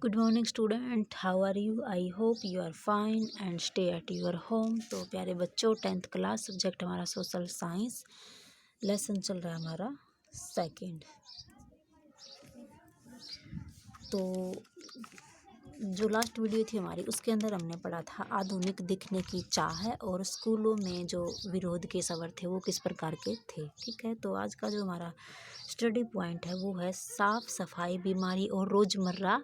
Good morning student, how are you? I hope you are fine and stay at your home. तो प्यारे बच्चों, 10th class, subject हमारा social science, lesson चल रहा है हमारा सेकंड। तो जो लास्ट वीडियो थी हमारी, उसके अंदर हमने पढ़ा था आधुनिक दिखने की चाह और स्कूलों में जो विरोध के सवर थे वो किस प्रकार के थे। ठीक है, तो आज का जो हमारा स्टडी पॉइंट है वो है साफ सफाई, बीमारी और रोज़मर्रा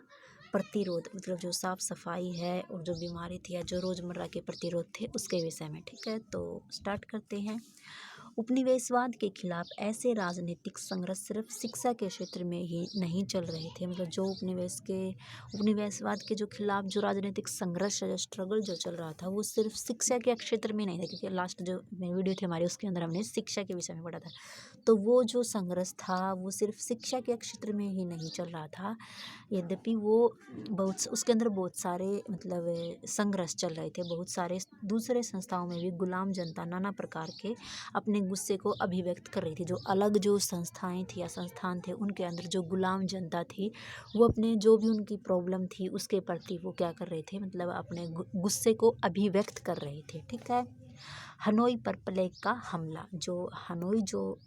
प्रतिरोध। मतलब जो साफ सफाई है और जो बीमारी थी या जो रोज़मर्रा के प्रतिरोध थे उसके विषय में। ठीक है, तो स्टार्ट करते हैं। उपनिवेशवाद के खिलाफ ऐसे राजनीतिक संघर्ष सिर्फ शिक्षा के क्षेत्र में ही नहीं चल रहे थे। मतलब जो उपनिवेशवाद के जो खिलाफ जो राजनीतिक संघर्ष या स्ट्रगल जो चल रहा था वो सिर्फ शिक्षा के क्षेत्र में नहीं था, क्योंकि लास्ट जो वीडियो थी हमारी उसके अंदर हमने शिक्षा के विषय में पढ़ा था। तो वो जो संघर्ष था वो सिर्फ शिक्षा के क्षेत्र में ही नहीं चल रहा था, यद्यपि वो उसके अंदर बहुत सारे मतलब संघर्ष चल रहे थे। बहुत सारे दूसरे संस्थाओं में भी गुलाम जनता नाना प्रकार के अपने गुस्से को अभिव्यक्त कर रही थी। जो अलग जो संस्थाएं थी या संस्थान थे उनके अंदर जो गुलाम जनता थी वो अपने जो भी उनकी प्रॉब्लम थी उसके प्रति वो क्या कर रहे थे, मतलब अपने गुस्से को अभिव्यक्त कर रहे थे। ठीक है, हनोई पर प्लेग का हमला। जो हनोई जो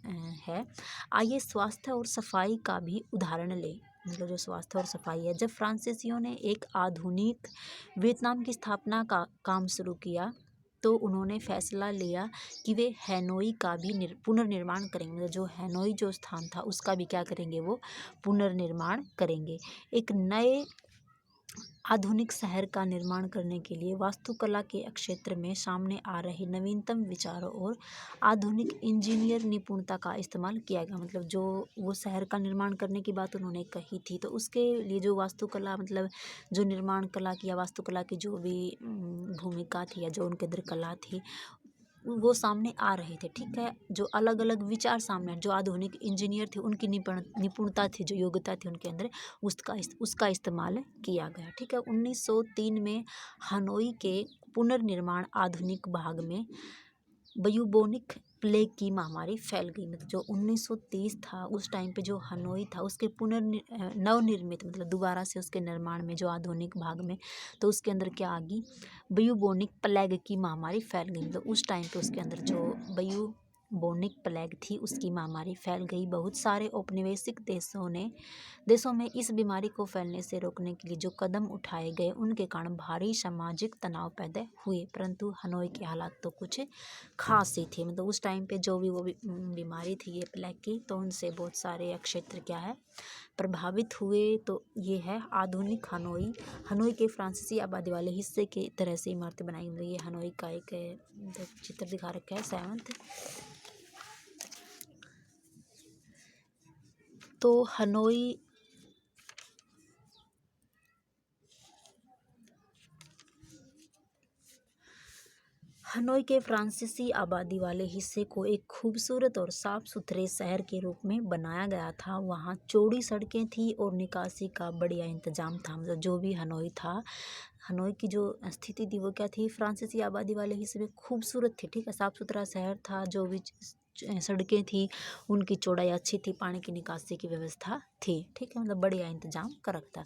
है, आइए स्वास्थ्य और सफाई का भी उदाहरण ले। मतलब जो स्वास्थ्य और सफाई है, जब फ्रांसीसियों ने एक आधुनिक वियतनाम की स्थापना का काम शुरू किया तो उन्होंने फैसला लिया कि वे हैनोई का भी पुनर्निर्माण करेंगे। मतलब जो हैनोई जो स्थान था उसका भी क्या करेंगे, वो पुनर्निर्माण करेंगे। एक नए आधुनिक शहर का निर्माण करने के लिए वास्तुकला के क्षेत्र में सामने आ रहे नवीनतम विचारों और आधुनिक इंजीनियर निपुणता का इस्तेमाल किया गया। मतलब जो वो शहर का निर्माण करने की बात उन्होंने कही थी, तो उसके लिए जो वास्तुकला, मतलब जो निर्माण कला की या वास्तुकला की जो भी भूमिका थी या जो उनके अंदर कला थी वो सामने आ रहे थे। ठीक है, जो अलग अलग विचार सामने, जो आधुनिक इंजीनियर थे उनकी निपुणता थी, जो योग्यता थी उनके अंदर, उसका इस्तेमाल किया गया। ठीक है, 1903 में हनोई के पुनर्निर्माण आधुनिक भाग में ब्यूबोनिक प्लेग की महामारी फैल गई। मतलब जो 1930 था उस टाइम पे जो हनोई था उसके नवनिर्मित, मतलब दोबारा से उसके निर्माण में जो आधुनिक भाग में, तो उसके अंदर क्या आ गई, ब्यूबोनिक प्लेग की महामारी फैल गई। मतलब उस टाइम पे उसके अंदर जो ब्यूबोनिक प्लेग थी उसकी महामारी फैल गई। बहुत सारे औपनिवेशिक देशों में इस बीमारी को फैलने से रोकने के लिए जो कदम उठाए गए उनके कारण भारी सामाजिक तनाव पैदा हुए, परंतु हनोई के हालात तो कुछ खास ही थे। मतलब उस टाइम पे जो भी वो बीमारी थी ये प्लेग की, तो उनसे बहुत सारे क्षेत्र क्या है प्रभावित हुए। तो ये है आधुनिक हनोई। हनोई के फ्रांसीसी आबादी वाले हिस्से की तरह से इमारतें बनाई हुई। ये हनोई का एक चित्र दिखा रखा है 7th। तो हनोई के फ्रांसीसी आबादी वाले हिस्से को एक खूबसूरत और साफ सुथरे शहर के रूप में बनाया गया था। वहाँ चौड़ी सड़कें थी और निकासी का बढ़िया इंतजाम था। मतलब जो भी हनोई था, हनोई की जो स्थिति थी वो क्या थी, फ्रांसीसी आबादी वाले हिस्से में खूबसूरत थी। ठीक है, साफ सुथरा शहर था, जो भी सड़कें थी उनकी चौड़ाई अच्छी थी, पानी की निकासी की व्यवस्था थी। ठीक है, मतलब बढ़िया इंतजाम कर रखा था।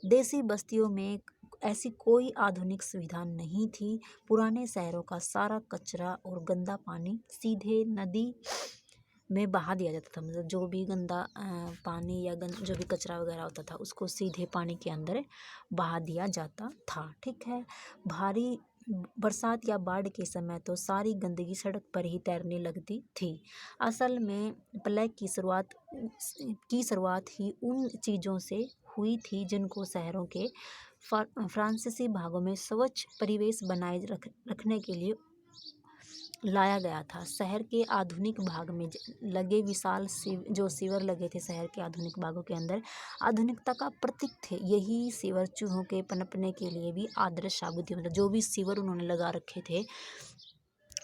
देसी बस्तियों में ऐसी कोई आधुनिक सुविधा नहीं थी। पुराने शहरों का सारा कचरा और गंदा पानी सीधे नदी में बहा दिया जाता था। मतलब जो भी गंदा पानी या जो भी कचरा वगैरह होता था उसको सीधे पानी के अंदर बहा दिया जाता था। ठीक है, भारी बरसात या बाढ़ के समय तो सारी गंदगी सड़क पर ही तैरने लगती थी। असल में प्लेग की शुरुआत ही उन चीज़ों से हुई थी जिनको शहरों के फ्रांसीसी भागों में स्वच्छ परिवेश बनाए रखने के लिए लाया गया था। शहर के आधुनिक भाग में लगे विशाल जो सीवर लगे थे शहर के आधुनिक भागों के अंदर, आधुनिकता का प्रतीक थे। यही सीवर चूहों के पनपने के लिए भी आदर्श साबित हुए। मतलब जो भी सीवर उन्होंने लगा रखे थे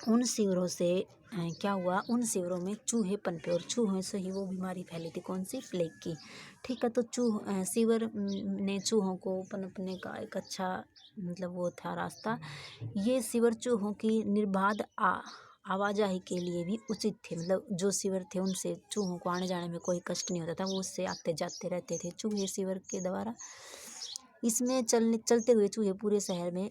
उन सीवरों से क्या हुआ, उन सीवरों में चूहे पनपे और चूहों से ही वो बीमारी फैली थी, कौन सी, प्लेग की। ठीक है, तो सीवर ने चूहों को पनपने का एक अच्छा मतलब वो था रास्ता। ये सीवर चूहों की निर्बाध आवाजाही के लिए भी उचित थे। मतलब जो सीवर थे उनसे चूहों को आने जाने में कोई कष्ट नहीं होता था, वो उससे आते जाते रहते थे चूहे सीवर के द्वारा। इसमें चलते हुए चूहे पूरे शहर में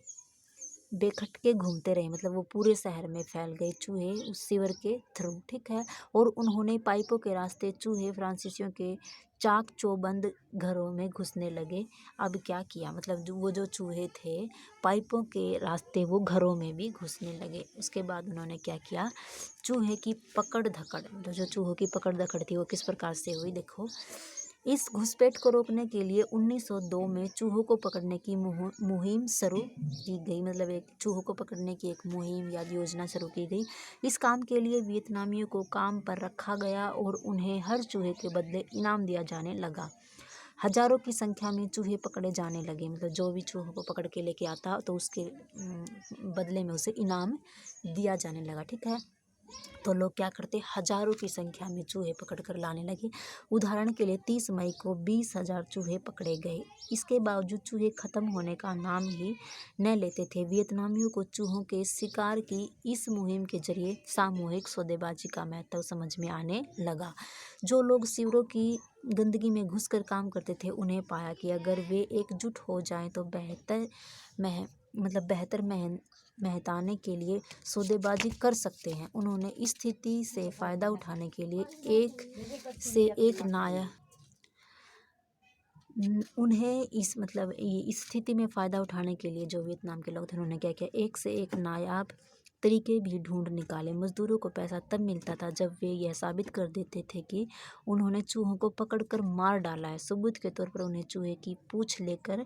बेखटके घूमते रहे, मतलब वो पूरे शहर में फैल गए चूहे उस सीवर के थ्रू, ठीक है। और उन्होंने पाइपों के रास्ते चूहे फ्रांसीसियों के चाक चौबंद घरों में घुसने लगे। अब क्या किया, मतलब वो जो चूहे थे पाइपों के रास्ते वो घरों में भी घुसने लगे। उसके बाद उन्होंने क्या किया, चूहे की पकड़ धकड़, जो चूहों की पकड़ धकड़ थी वो किस प्रकार से हुई, देखो। इस घुसपैठ को रोकने के लिए 1902 में चूहों को पकड़ने की मुहिम शुरू की गई, मतलब एक चूहों को पकड़ने की एक मुहिम या योजना शुरू की गई। इस काम के लिए वियतनामियों को काम पर रखा गया और उन्हें हर चूहे के बदले इनाम दिया जाने लगा। हजारों की संख्या में चूहे पकड़े जाने लगे, मतलब जो भी चूहों को पकड़ के लेके आता तो उसके बदले में उसे इनाम दिया जाने लगा, ठीक है। तो लोग क्या करते, हजारों की संख्या में चूहे पकड़ कर लाने लगे। उदाहरण के लिए 30 मई को 20,000 चूहे पकड़े गए। इसके बावजूद चूहे खत्म होने का नाम ही न लेते थे। वियतनामियों को चूहों के शिकार की इस मुहिम के जरिए सामूहिक सौदेबाजी का महत्व समझ में आने लगा। जो लोग सीवरों की गंदगी में घुसकर काम करते थे उन्हें पाया कि अगर वे एकजुट हो जाएं तो बेहतर मेहताने के लिए सौदेबाजी कर सकते हैं। उन्होंने इस स्थिति से फ़ायदा उठाने के लिए इस स्थिति में फ़ायदा उठाने के लिए जो वियतनाम के लोग थे उन्होंने क्या किया, एक से एक नायाब तरीके भी ढूंढ निकाले। मजदूरों को पैसा तब मिलता था जब वे यह साबित कर देते थे कि उन्होंने चूहों को पकड़कर मार डाला है। सबूत के तौर पर उन्हें चूहे की पूंछ लेकर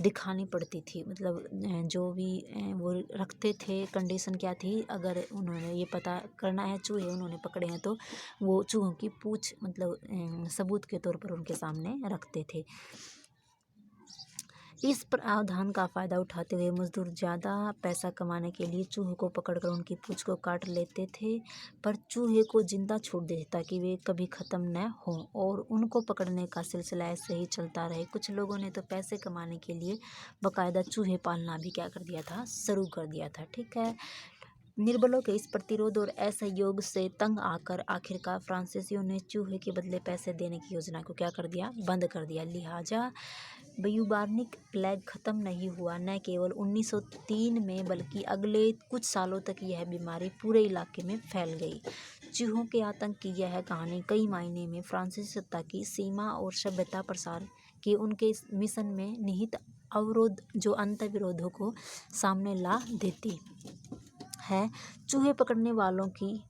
दिखानी पड़ती थी, मतलब जो भी वो रखते थे, कंडीशन क्या थी, अगर उन्होंने ये पता करना है चूहे उन्होंने पकड़े हैं तो वो चूहों की पूंछ मतलब सबूत के तौर पर उनके सामने रखते थे। इस प्रावधान का फ़ायदा उठाते हुए मजदूर ज़्यादा पैसा कमाने के लिए चूहों को पकड़कर उनकी पूंछ को काट लेते थे, पर चूहे को जिंदा छोड़ देते ताकि वे कभी ख़त्म न हों और उनको पकड़ने का सिलसिला ऐसे ही चलता रहे। कुछ लोगों ने तो पैसे कमाने के लिए बाकायदा चूहे पालना भी क्या कर दिया था, शुरू कर दिया था, ठीक है। निर्बलों के इस प्रतिरोध और असहयोग से तंग आकर आखिरकार फ्रांसीसियों ने चूहे के बदले पैसे देने की योजना को क्या कर दिया, बंद कर दिया। लिहाजा ब्यूबार्निक प्लेग खत्म नहीं हुआ। न केवल 1903 में बल्कि अगले कुछ सालों तक यह बीमारी पूरे इलाके में फैल गई। चूहों के आतंक की यह कहानी कई मायने में फ्रांसीसी सत्ता की सीमा और सभ्यता प्रसार के उनके मिशन में निहित अवरोध जो अंतर्विरोधों को सामने ला देती है। चूहे पकड़ने वालों की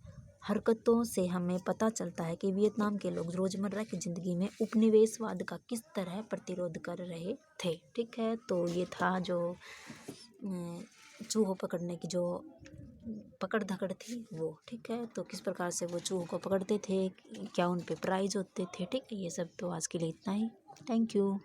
हरकतों से हमें पता चलता है कि वियतनाम के लोग रोज़मर्रा की ज़िंदगी में उपनिवेशवाद का किस तरह प्रतिरोध कर रहे थे, ठीक है। तो ये था जो चूहों पकड़ने की जो पकड़ धकड़ थी वो, ठीक है। तो किस प्रकार से वो चूहों को पकड़ते थे, क्या उन पे प्राइज़ होते थे, ठीक है। ये सब तो आज के लिए इतना ही। Thank you.